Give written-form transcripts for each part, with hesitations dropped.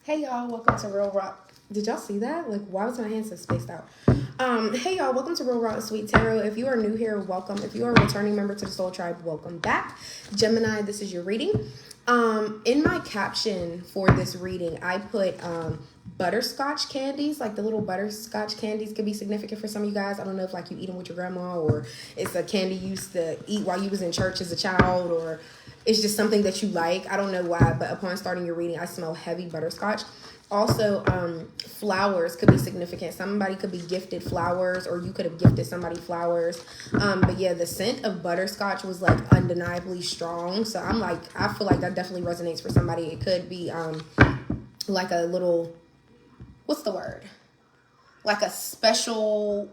Hey y'all, welcome to Real Rock. Did y'all see that? Like, why was my hand so spaced out? Hey y'all, welcome to Real Rock Sweet Tarot. If you are new here, welcome. If you are a returning member to the Soul Tribe, welcome back. Gemini, this is your reading. In my caption for this reading, I put butterscotch candies. Like the little butterscotch candies could be significant for some of you guys. I don't know if like you eat them with your grandma, or it's a candy you used to eat while you was in church as a child, or it's just something that you like. I don't know why, but upon starting your reading, I smell heavy butterscotch. Also, flowers could be significant. Somebody could be gifted flowers, or you could have gifted somebody flowers. But yeah, the scent of butterscotch was like undeniably strong. So I feel like that definitely resonates for somebody. It could be like a little, what's the word? Like a special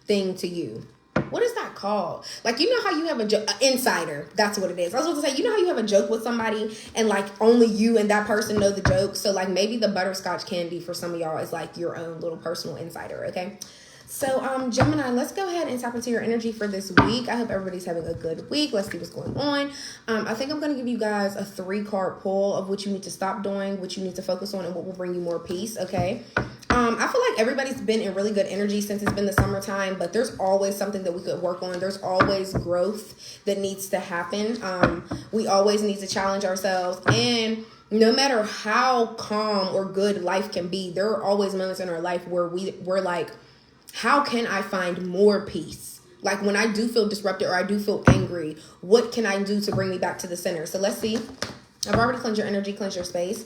thing to you. What is that called? Like, you know how you have a joke, insider. That's what it is. I was going to say, you know how you have a joke with somebody and like only you and that person know the joke. So like maybe the butterscotch candy for some of y'all is like your own little personal insider. Okay. So, Gemini, let's go ahead and tap into your energy for this week. I hope everybody's having a good week. Let's see what's going on. I think I'm going to give you guys a 3-card pull of what you need to stop doing, what you need to focus on, and what will bring you more peace. Okay. I feel like everybody's been in really good energy since it's been the summertime, but there's always something that we could work on. There's always growth that needs to happen. We always need to challenge ourselves, and no matter how calm or good life can be, there are always moments in our life where we're like, how can I find more peace? Like when I do feel disrupted or I do feel angry, what can I do to bring me back to the center? So let's see. I've already cleansed your energy, cleansed your space.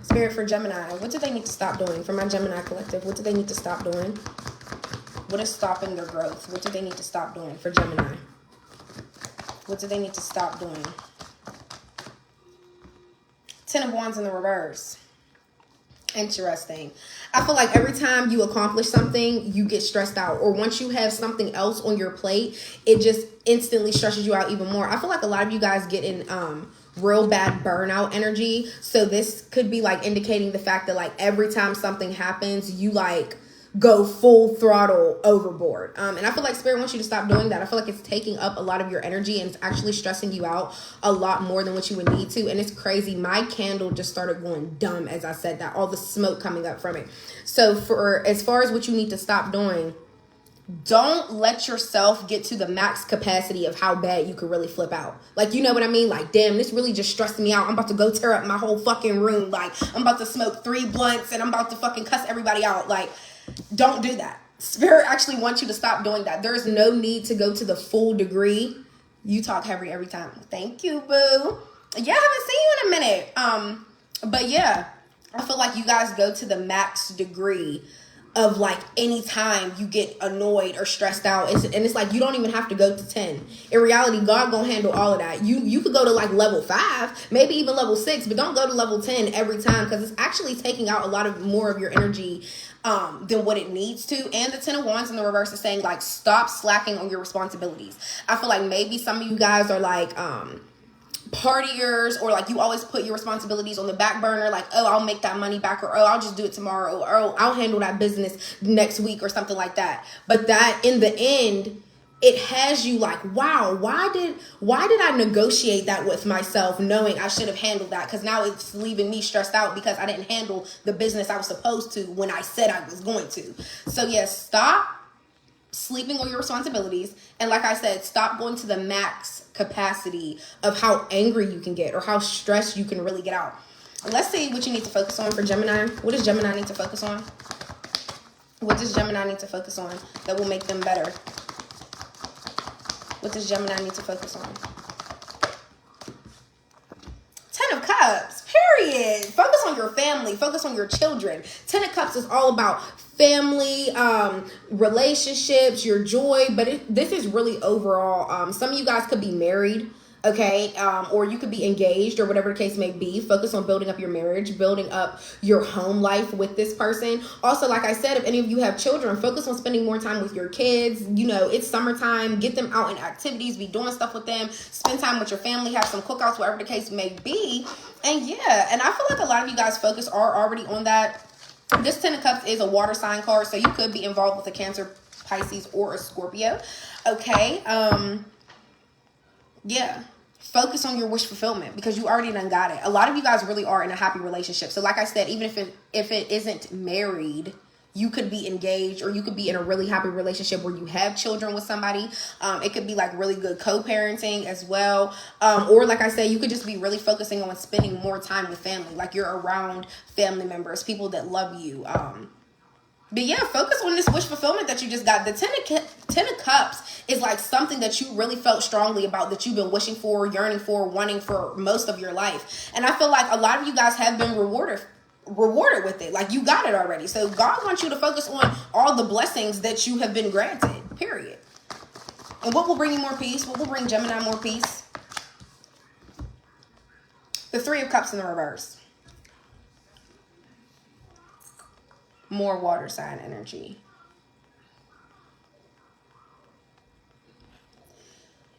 Spirit for Gemini, what do they need to stop doing? For my Gemini collective, what do they need to stop doing? What is stopping their growth? What do they need to stop doing for Gemini? What do they need to stop doing? 10 of Wands in the reverse. Interesting. I feel like every time you accomplish something, you get stressed out. Or once you have something else on your plate, it just instantly stresses you out even more. I feel like a lot of you guys get in real bad burnout energy. So this could be like indicating the fact that like every time something happens, you like go full throttle overboard. And I feel like Spirit wants you to stop doing that. I feel like it's taking up a lot of your energy and it's actually stressing you out a lot more than what you would need to. And it's crazy. My candle just started going dumb as I said that, all the smoke coming up from it. So for as far as what you need to stop doing, don't let yourself get to the max capacity of how bad you could really flip out. Like, you know what I mean? Like, damn, this really just stressed me out. I'm about to go tear up my whole fucking room. Like, I'm about to smoke 3 blunts and I'm about to fucking cuss everybody out. Like, don't do that. Spirit actually wants you to stop doing that. There's no need to go to the full degree. You talk heavy every time. Thank you, boo. Yeah, I haven't seen you in a minute. But yeah, I feel like you guys go to the max degree of like any time you get annoyed or stressed out. And it's like you don't even have to go to 10. In reality, God gonna handle all of that. You could go to like level 5, maybe even level 6, but don't go to level 10 every time, because it's actually taking out a lot of more of your energy than what it needs to. And the 10 of Wands in the reverse is saying like stop slacking on your responsibilities. I feel like maybe some of you guys are like partiers, or like you always put your responsibilities on the back burner, like, oh, I'll make that money back, or oh, I'll just do it tomorrow, or oh, I'll handle that business next week or something like that. But that in the end, it has you like, wow, why did I negotiate that with myself knowing I should have handled that? Because now it's leaving me stressed out because I didn't handle the business I was supposed to when I said I was going to. So yes, stop sleeping on your responsibilities. And like I said, stop going to the max capacity of how angry you can get or how stressed you can really get out. Let's see what you need to focus on for Gemini. What does Gemini need to focus on? What does Gemini need to focus on that will make them better? What does Gemini need to focus on? 10 of Cups, period. Focus on your family. Focus on your children. 10 of Cups is all about family, relationships, your joy. But this is really overall. Some of you guys could be married, okay? Or you could be engaged or whatever the case may be. Focus on building up your marriage, building up your home life with this person. Also, like I said, if any of you have children, focus on spending more time with your kids. You know, it's summertime. Get them out in activities. Be doing stuff with them. Spend time with your family. Have some cookouts, whatever the case may be. And yeah, and I feel like a lot of you guys' focus are already on that. This 10 of Cups is a water sign card, so you could be involved with a Cancer, Pisces, or a Scorpio. Okay. Yeah. focus on your wish fulfillment because you already done got it. A lot of you guys really are in a happy relationship. So like I said, even if it isn't married, you could be engaged or you could be in a really happy relationship where you have children with somebody. It could be like really good co-parenting as well. Or like I said, you could just be really focusing on spending more time with family. Like you're around family members, people that love you. But yeah, focus on this wish fulfillment that you just got. The Ten of Cups is like something that you really felt strongly about, that you've been wishing for, yearning for, wanting for most of your life. And I feel like a lot of you guys have been rewarded with it. Like you got it already. So God wants you to focus on all the blessings that you have been granted, period. And what will bring you more peace? What will bring Gemini more peace? The Three of Cups in the reverse. More water sign energy.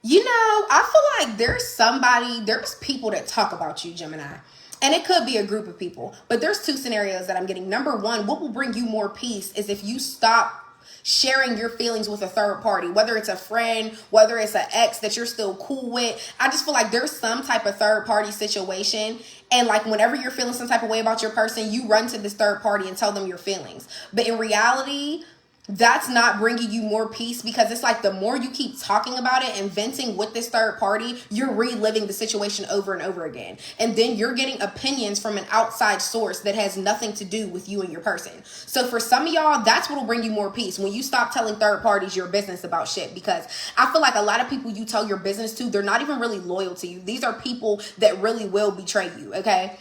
You know, I feel like there's people that talk about you, Gemini. And it could be a group of people. But there's two scenarios that I'm getting. Number one, what will bring you more peace is if you stop sharing your feelings with a third party, whether it's a friend, whether it's an ex that you're still cool with. I just feel like there's some type of third party situation. And like whenever you're feeling some type of way about your person, you run to this third party and tell them your feelings. But in reality, that's not bringing you more peace, because it's like the more you keep talking about it and venting with this third party, you're reliving the situation over and over again. And then you're getting opinions from an outside source that has nothing to do with you and your person. So for some of y'all, that's what will bring you more peace, when you stop telling third parties your business about shit. Because I feel like a lot of people you tell your business to, they're not even really loyal to you. These are people that really will betray you, okay?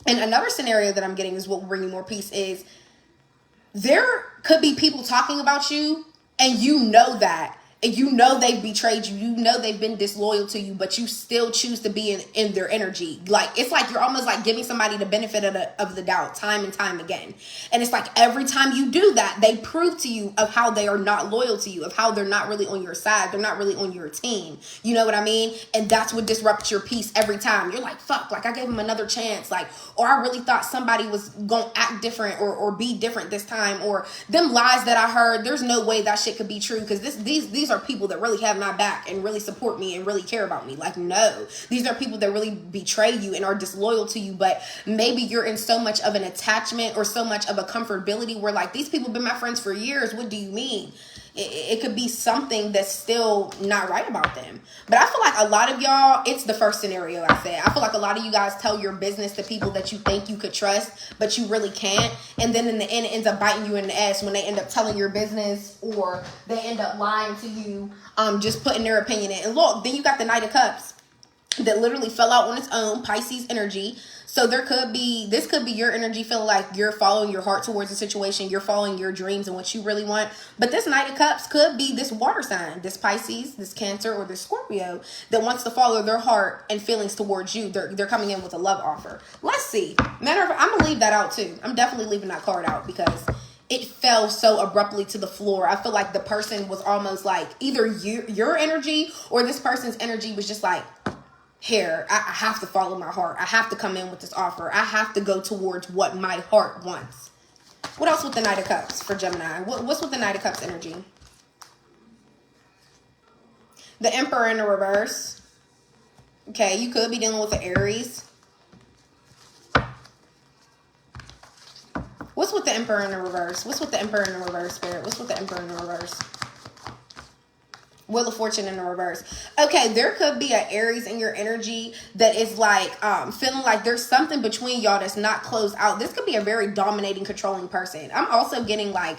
And another scenario that I'm getting is what will bring you more peace is there could be people talking about you and you know that. And you know they've betrayed you. You know they've been disloyal to you, but you still choose to be in their energy. Like, it's like you're almost like giving somebody the benefit of the doubt time and time again. And it's like every time you do that, they prove to you of how they are not loyal to you, of how they're not really on your side. They're not really on your team. You know what I mean? And that's what disrupts your peace every time. You're like, fuck, like I gave them another chance. Like, or I really thought somebody was going to act different or be different this time. Or them lies that I heard, there's no way that shit could be true, because these are people that really have my back and really support me and really care about me. Like, no, these are people that really betray you and are disloyal to you. But maybe you're in so much of an attachment or so much of a comfortability where like, these people have been my friends for years. What do you mean? It could be something that's still not right about them. But I feel like a lot of y'all, it's the first scenario I said. I feel like a lot of you guys tell your business to people that you think you could trust, but you really can't. And then in the end, it ends up biting you in the ass when they end up telling your business, or they end up lying to you, just putting their opinion in. And look, then you got the Knight of Cups that literally fell out on its own, Pisces energy. So this could be your energy feeling like you're following your heart towards a situation, you're following your dreams and what you really want. But this Knight of Cups could be this water sign, this Pisces, this Cancer, or this Scorpio that wants to follow their heart and feelings towards you. They're coming in with a love offer. Let's see. Matter of fact, I'm gonna leave that out too. I'm definitely leaving that card out because it fell so abruptly to the floor. I feel like the person was almost like either your energy or this person's energy was just like, here, I have to follow my heart. I have to come in with this offer. I have to go towards what my heart wants. What else with the Knight of Cups for Gemini? What's with the Knight of Cups energy? The Emperor in the reverse. Okay, you could be dealing with the Aries. What's with the Emperor in the reverse? What's with the Emperor in the reverse, Spirit? What's with the Emperor in the reverse? Wheel of Fortune in the reverse. Okay, there could be an Aries in your energy that is like feeling like there's something between y'all that's not closed out. This could be a very dominating, controlling person. I'm also getting like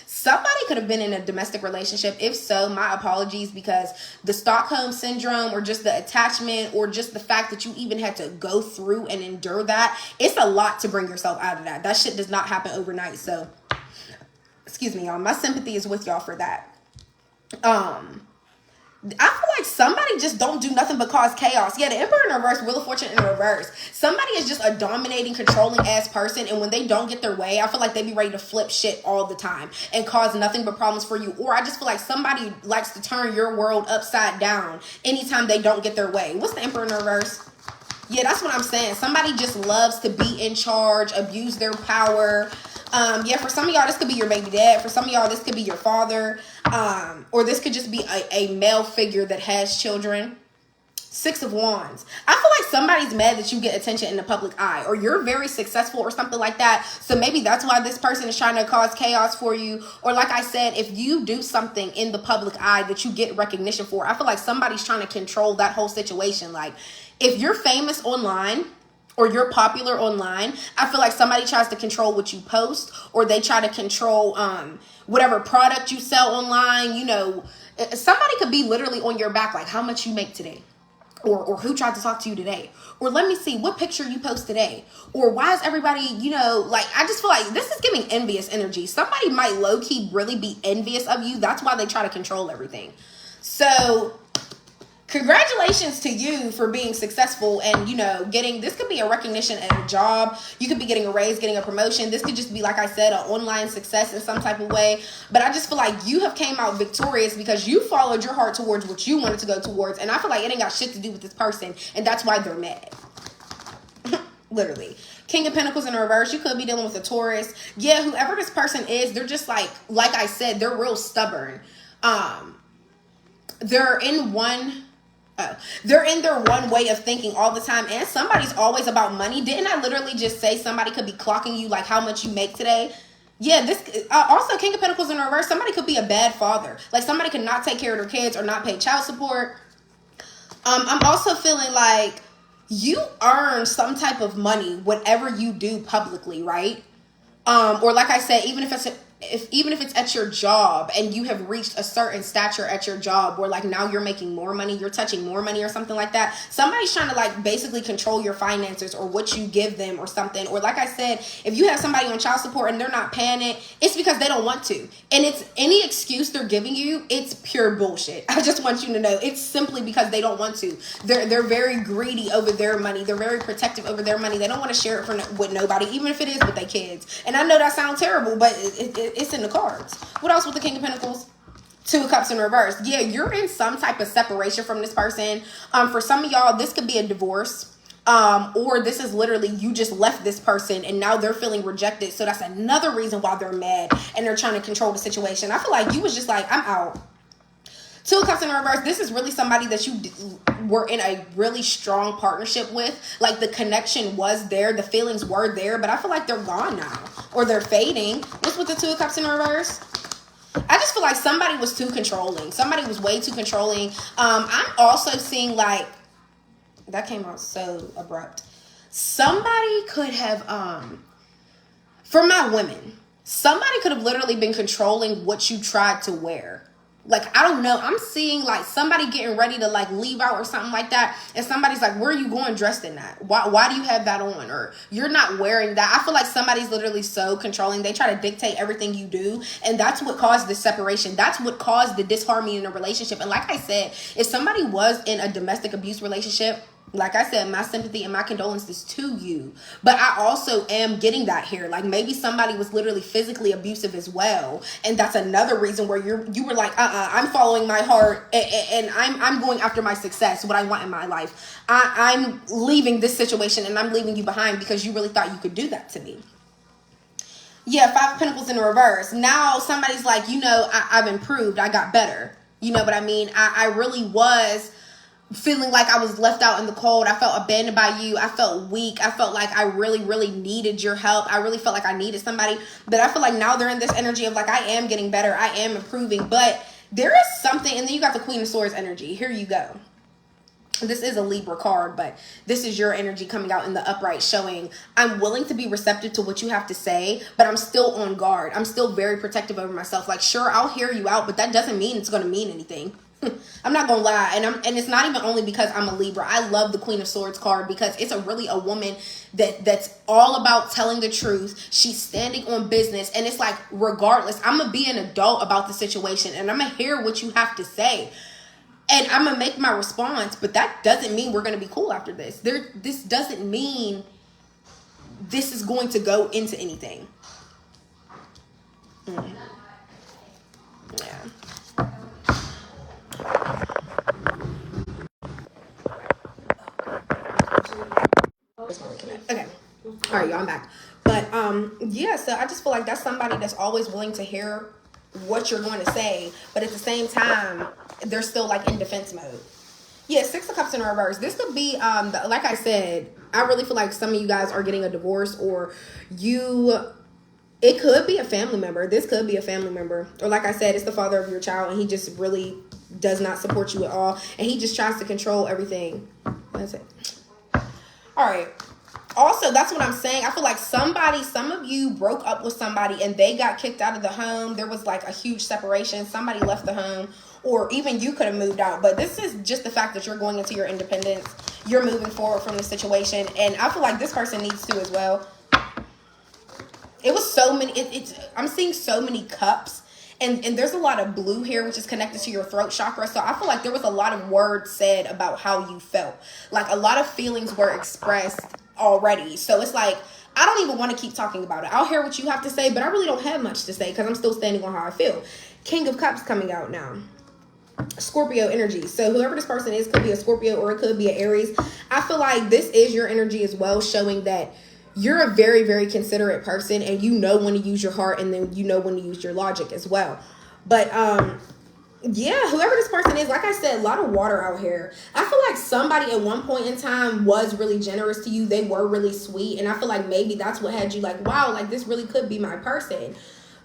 somebody could have been in a domestic relationship. If so, my apologies, because the Stockholm syndrome or just the attachment or just the fact that you even had to go through and endure that, it's a lot to bring yourself out of that. That shit does not happen overnight. So, excuse me, y'all. My sympathy is with y'all for that. I feel like somebody just don't do nothing but cause chaos. Yeah, the Emperor in reverse, Wheel of Fortune in reverse. Somebody is just a dominating, controlling ass person, and when they don't get their way, I feel like they be ready to flip shit all the time and cause nothing but problems for you. Or I just feel like somebody likes to turn your world upside down anytime they don't get their way. What's the Emperor in reverse? Yeah, that's what I'm saying. Somebody just loves to be in charge, abuse their power. Yeah, for some of y'all, this could be your baby dad. For some of y'all, this could be your father. Or this could just be a male figure that has children. Six of Wands. I feel like somebody's mad that you get attention in the public eye, or you're very successful or something like that. So maybe that's why this person is trying to cause chaos for you. Or like I said, if you do something in the public eye that you get recognition for, I feel like somebody's trying to control that whole situation. Like if you're famous online or you're popular online, I feel like somebody tries to control what you post, or they try to control whatever product you sell online. You know, somebody could be literally on your back, like how much you make today. Or who tried to talk to you today, or let me see what picture you post today, or why is everybody, you know, like I just feel like this is giving envious energy. Somebody might low-key really be envious of you. That's why they try to control everything. So congratulations to you for being successful and, you know, getting, this could be a recognition at a job. You could be getting a raise, getting a promotion. This could just be, like I said, an online success in some type of way. But I just feel like you have came out victorious because you followed your heart towards what you wanted to go towards. And I feel like it ain't got shit to do with this person. And that's why they're mad. Literally. King of Pentacles in reverse. You could be dealing with a Taurus. Yeah, whoever this person is, they're just like I said, they're real stubborn. They're in their one way of thinking all the time, and somebody's always about money. Didn't I literally just say somebody could be clocking you like how much you make today? Yeah, this also King of Pentacles in reverse. Somebody could be a bad father. Like somebody could not take care of their kids or not pay child support. I'm also feeling like you earn some type of money whatever you do publicly, right? Or like I said, even if it's at your job and you have reached a certain stature at your job where like now you're making more money, you're touching more money or something like that. Somebody's trying to like basically control your finances or what you give them or something. Or like I said, if you have somebody on child support and they're not paying it, it's because they don't want to. And it's any excuse they're giving you, it's pure bullshit. I just want you to know it's simply because they don't want to. They're very greedy over their money. They're very protective over their money. They don't want to share it with nobody, even if it is with their kids. And I know that sounds terrible, but it's in the cards. What else with the King of Pentacles? Two of Cups in reverse. Yeah, you're in some type of separation from this person. For some of y'all, this could be a divorce. Or this is literally you just left this person and now they're feeling rejected. So that's another reason why they're mad and they're trying to control the situation. I feel like you was just like, I'm out. Two of Cups in reverse. This is really somebody that you were in a really strong partnership with. Like the connection was there. The feelings were there. But I feel like they're gone now. Or they're fading. What's with the Two of Cups in reverse? I just feel like somebody was too controlling. Somebody was way too controlling. I'm also seeing like, that came out so abrupt. Somebody could have, for my women, somebody could have literally been controlling what you tried to wear. Like, I don't know. I'm seeing like somebody getting ready to like leave out or something like that. And somebody's like, where are you going dressed in that? Why do you have that on? Or you're not wearing that. I feel like somebody's literally so controlling. They try to dictate everything you do. And that's what caused the separation. That's what caused the disharmony in a relationship. And like I said, if somebody was in a domestic abuse relationship, like I said, my sympathy and my condolences to you. But I also am getting that here. Like maybe somebody was literally physically abusive as well. And that's another reason where you were like, I'm following my heart and I'm going after my success, what I want in my life. I'm leaving this situation and I'm leaving you behind because you really thought you could do that to me. Yeah, Five of Pentacles in reverse. Now somebody's like, you know, I've improved. I got better. You know what I mean? I really was feeling like I was left out in the cold. I felt abandoned by you. I felt weak. I felt like I really, really needed your help. I really felt like I needed somebody. But I feel like now they're in this energy of like, I am getting better. I am improving. But there is something. And then you got the Queen of Swords energy. Here you go. This is a Libra card, but this is your energy coming out in the upright showing I'm willing to be receptive to what you have to say, but I'm still on guard. I'm still very protective over myself. Like, sure, I'll hear you out, but that doesn't mean it's going to mean anything. I'm not gonna lie, and it's not even only because I'm a Libra. I love the Queen of Swords card because it's really a woman that's all about telling the truth. She's standing on business, and it's like regardless, I'm gonna be an adult about the situation, and I'm gonna hear what you have to say, and I'm gonna make my response. But that doesn't mean we're gonna be cool after this. This doesn't mean this is going to go into anything. Yeah. Okay. All right, y'all, I'm back. But yeah, so I just feel like that's somebody that's always willing to hear what you're going to say, but at the same time, they're still like in defense mode. Yeah, Six of Cups in reverse. This could be, like I said, I really feel like some of you guys are getting a divorce, or it could be a family member. This could be a family member. Or like I said, it's the father of your child, and he just really does not support you at all. And he just tries to control everything. That's it. All right. Also, that's what I'm saying. I feel like some of you broke up with somebody and they got kicked out of the home. There was like a huge separation. Somebody left the home, or even you could have moved out. But this is just the fact that you're going into your independence. You're moving forward from the situation. And I feel like this person needs to as well. It was so many. I'm seeing so many cups. And there's a lot of blue here, which is connected to your throat chakra. So I feel like there was a lot of words said about how you felt. Like a lot of feelings were expressed already. So it's like, I don't even want to keep talking about it. I'll hear what you have to say, but I really don't have much to say because I'm still standing on how I feel. King of Cups coming out now. Scorpio energy. So whoever this person is could be a Scorpio or it could be an Aries. I feel like this is your energy as well, showing that you're a very, very considerate person and you know when to use your heart, and then you know when to use your logic as well. But yeah, whoever this person is, like I said, a lot of water out here. I feel like somebody at one point in time was really generous to you. They were really sweet. And I feel like maybe that's what had you like, wow, like this really could be my person.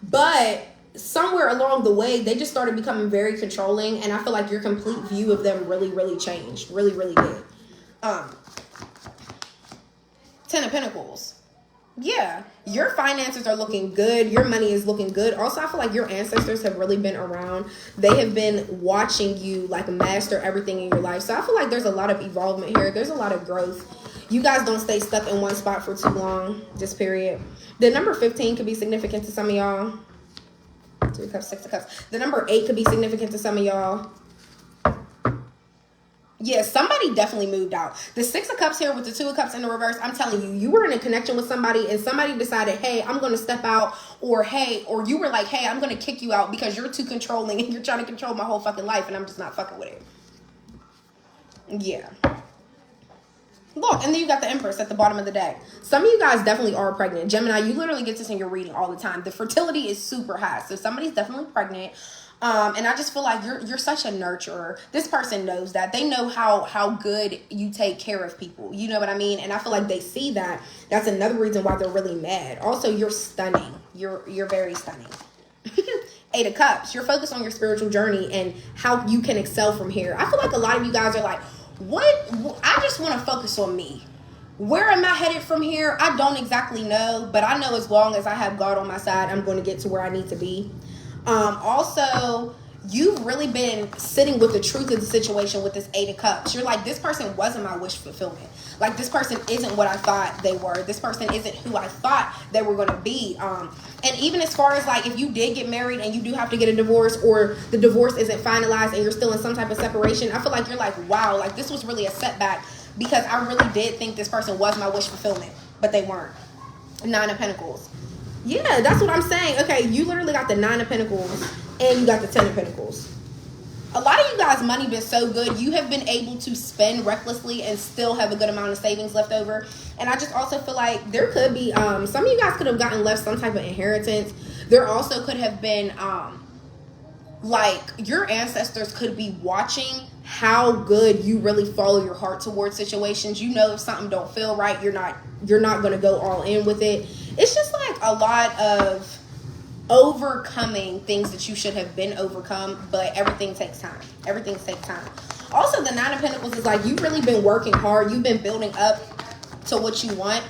But somewhere along the way, they just started becoming very controlling. And I feel like your complete view of them really, really changed. Really, really did. Ten of Pentacles. Yeah, your finances are looking good. Your money is looking good. Also, I feel like your ancestors have really been around. They have been watching you like master everything in your life. So I feel like there's a lot of evolvement here. There's a lot of growth. You guys don't stay stuck in one spot for too long, this period. The number 15 could be significant to some of y'all. 2 of Cups, 6 of Cups. The number 8 could be significant to some of y'all. Yeah, somebody definitely moved out. The 6 of Cups here with the 2 of Cups in the reverse, I'm telling you, you were in a connection with somebody and somebody decided, hey, I'm going to step out, or you were like, hey, I'm going to kick you out because you're too controlling and you're trying to control my whole fucking life and I'm just not fucking with it. Yeah. Look, and then you got the Empress at the bottom of the deck. Some of you guys definitely are pregnant. Gemini, you literally get this in your reading all the time. The fertility is super high. So somebody's definitely pregnant. And I just feel like you're such a nurturer. This person knows that. They know how good you take care of people. You know what I mean? And I feel like they see that. That's another reason why they're really mad. Also, you're stunning. You're very stunning. 8 of Cups. You're focused on your spiritual journey and how you can excel from here. I feel like a lot of you guys are like, what? I just want to focus on me. Where am I headed from here? I don't exactly know. But I know as long as I have God on my side, I'm going to get to where I need to be. Also, you've really been sitting with the truth of the situation with this 8 of Cups. You're like, this person wasn't my wish fulfillment. Like, this person isn't what I thought they were. This person isn't who I thought they were going to be. And even as far as like, if you did get married and you do have to get a divorce, or the divorce isn't finalized and you're still in some type of separation, I feel like you're like, wow, like this was really a setback because I really did think this person was my wish fulfillment, but they weren't. 9 of Pentacles. Yeah, that's what I'm saying. Okay, you literally got the 9 of Pentacles and you got the 10 of Pentacles. A lot of you guys' money been so good. You have been able to spend recklessly and still have a good amount of savings left over. And I just also feel like there could be, some of you guys could have gotten left some type of inheritance. There also could have been, like your ancestors could be watching how good you really follow your heart towards situations. You know, if something don't feel right, you're not going to go all in with it. It's just like a lot of overcoming things that you should have been overcome, but everything takes time. Everything takes time. Also, the 9 of Pentacles is like, you've really been working hard. You've been building up to what you want.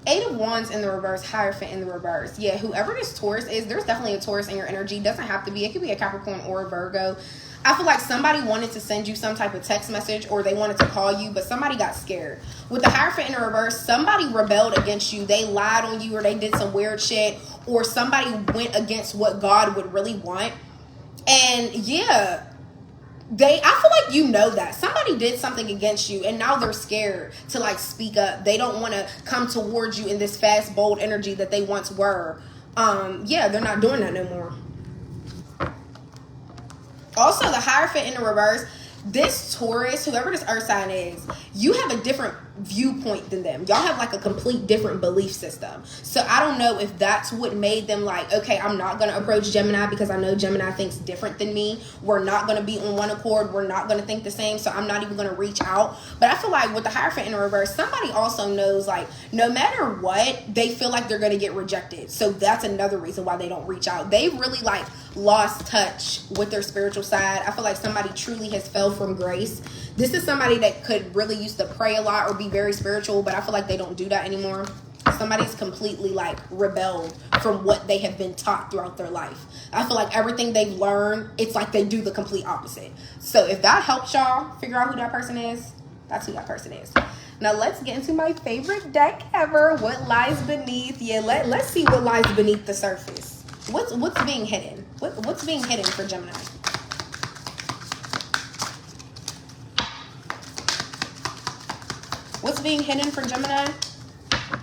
8 of Wands in the reverse, Hierophant in the reverse. Yeah, whoever this Taurus is, there's definitely a Taurus in your energy. Doesn't have to be. It could be a Capricorn or a Virgo. I feel like somebody wanted to send you some type of text message, or they wanted to call you, but somebody got scared. With the Hierophant in the reverse, somebody rebelled against you. They lied on you, or they did some weird shit, or somebody went against what God would really want. And yeah, I feel like you know that somebody did something against you and now they're scared to like speak up. They don't want to come towards you in this fast, bold energy that they once were. Yeah, they're not doing that no more. Also, the Hierophant in the reverse, this Taurus, whoever this earth sign is, you have a different viewpoint than them. Y'all have like a complete different belief system. So I don't know if that's what made them like, okay, I'm not going to approach Gemini because I know Gemini thinks different than me. We're not going to be on one accord. We're not going to think the same. So I'm not even going to reach out. But I feel like with the Hierophant in reverse, somebody also knows like no matter what, they feel like they're going to get rejected. So that's another reason why they don't reach out. They really like lost touch with their spiritual side. I feel like somebody truly has fell from grace. This is somebody that could really used to pray a lot or be very spiritual, but I feel like they don't do that anymore. Somebody's completely like rebelled from what they have been taught throughout their life. I feel like everything they've learned, it's like they do the complete opposite. So if that helps y'all figure out who that person is, that's who that person is. Now let's get into my favorite deck ever. What lies beneath? Yeah, let's see what lies beneath the surface. What's being hidden? What's being hidden for Gemini? What's being hidden for Gemini?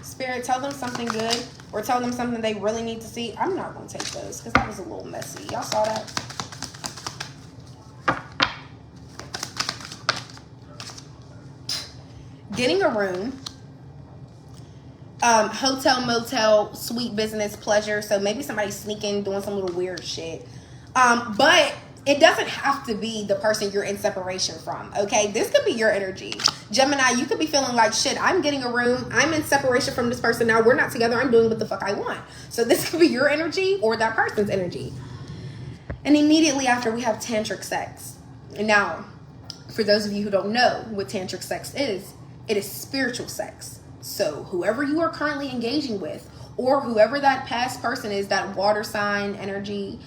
Spirit, tell them something good or tell them something they really need to see. I'm not going to take those because that was a little messy. Y'all saw that? Getting a room. Hotel, motel, sweet business, pleasure. So maybe somebody's sneaking, doing some little weird shit. But it doesn't have to be the person you're in separation from, okay? This could be your energy. Gemini, you could be feeling like, shit, I'm getting a room. I'm in separation from this person now. We're not together. I'm doing what the fuck I want. So this could be your energy or that person's energy. And immediately after, we have tantric sex. And now, for those of you who don't know what tantric sex is, it is spiritual sex. So whoever you are currently engaging with or whoever that past person is, that water sign energy,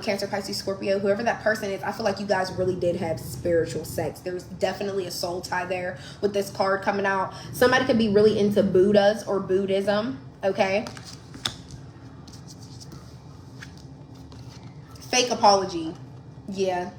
Cancer, Pisces, Scorpio, whoever that person is, I feel like you guys really did have spiritual sex. There's definitely a soul tie there with this card coming out. Somebody could be really into Buddhas or Buddhism, okay? Fake apology. Yeah.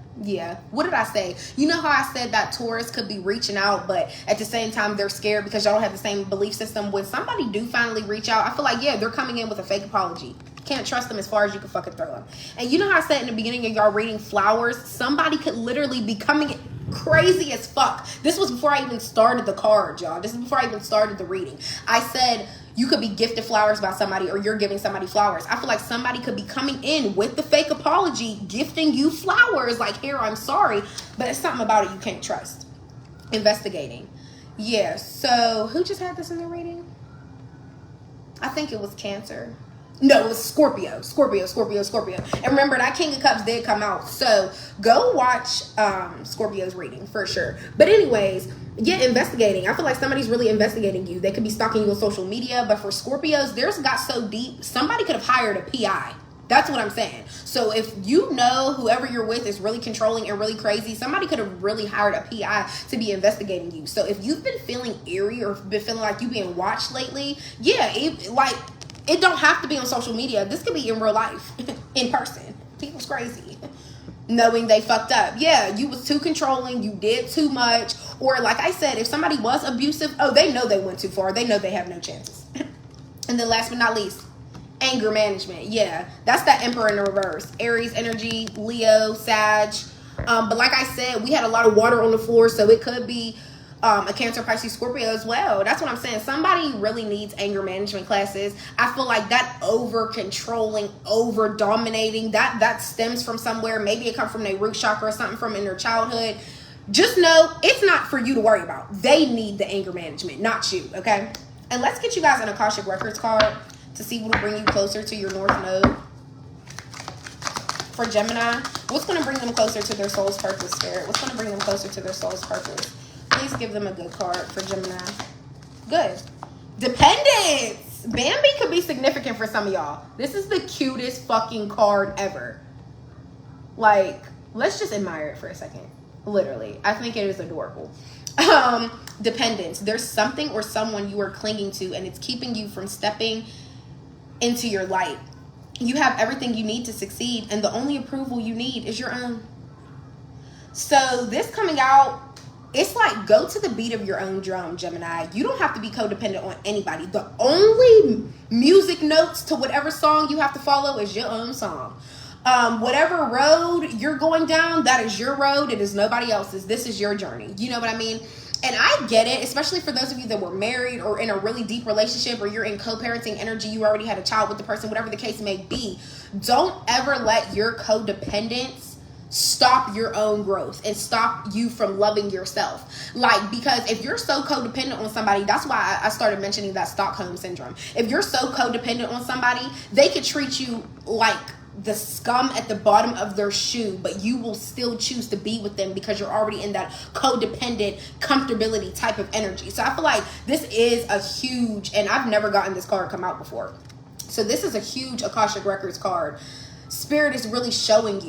What did I say? You know how I said that Taurus could be reaching out, but at the same time, they're scared because y'all don't have the same belief system. When somebody do finally reach out, I feel like, yeah, they're coming in with a fake apology. Can't trust them as far as you can fucking throw them. And you know how I said in the beginning of y'all reading flowers, somebody could literally be coming crazy as fuck. This was before I even started the card, y'all. This is before I even started the reading. I said you could be gifted flowers by somebody or you're giving somebody flowers. I feel like somebody could be coming in with the fake apology, gifting you flowers like, here, I'm sorry, but it's something about it you can't trust. Investigating. Yeah, so who just had this in the reading? I think it was Cancer. No, it was Scorpio. And remember, that King of Cups did come out. So go watch Scorpio's reading for sure. But anyways, yeah, investigating. I feel like somebody's really investigating you. They could be stalking you on social media. But for Scorpios, theirs got so deep, somebody could have hired a PI. That's what I'm saying. So if you know whoever you're with is really controlling and really crazy, somebody could have really hired a PI to be investigating you. So if you've been feeling eerie or been feeling like you've been watched lately, yeah, it don't have to be on social media. This could be in real life, in person. People's crazy. Knowing they fucked up. Yeah, you was too controlling. You did too much. Or like I said, if somebody was abusive, oh, they know they went too far. They know they have no chances. And then last but not least, anger management. Yeah, that's that Emperor in the reverse. Aries energy, Leo, Sag. But like I said, we had a lot of water on the floor, so it could be a Cancer, Pisces, Scorpio as well. That's what I'm saying. Somebody really needs anger management classes. I feel like that over controlling, over dominating, that stems from somewhere. Maybe it comes from their root chakra or something from in their childhood. Just know it's not for you to worry about. They need the anger management, not you, okay? And let's get you guys an Akashic Records card to see what will bring you closer to your North Node. For Gemini, what's going to bring them closer to their soul's purpose, Spirit? What's going to bring them closer to their soul's purpose? Please give them a good card for Gemini. Good. Dependence. Bambi could be significant for some of y'all. This is the cutest fucking card ever. Like, let's just admire it for a second. Literally. I think it is adorable. Dependence. There's something or someone you are clinging to and it's keeping you from stepping into your light. You have everything you need to succeed and the only approval you need is your own. So this coming out, it's like go to the beat of your own drum, Gemini. You don't have to be codependent on anybody. The only music notes to whatever song you have to follow is your own song. Whatever road you're going down, that is your road. It is nobody else's. This is your journey. You know what I mean? And I get it, especially for those of you that were married or in a really deep relationship, or you're in co-parenting energy, you already had a child with the person, whatever the case may be. Don't ever let your codependence stop your own growth and stop you from loving yourself. Like, because if you're so codependent on somebody, that's why I started mentioning that Stockholm syndrome. If you're so codependent on somebody, they could treat you like the scum at the bottom of their shoe, but you will still choose to be with them because you're already in that codependent comfortability type of energy. So I feel like this is a huge, and I've never gotten this card come out before, so this is a huge Akashic Records card. Spirit is really showing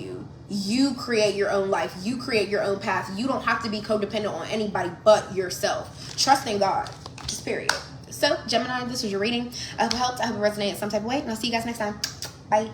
you create your own life, you create your own path. You don't have to be codependent on anybody but yourself. Trust in God, just period. So Gemini, this was your reading. I hope it helped. I hope it resonated some type of way, and I'll see you guys next time. Bye.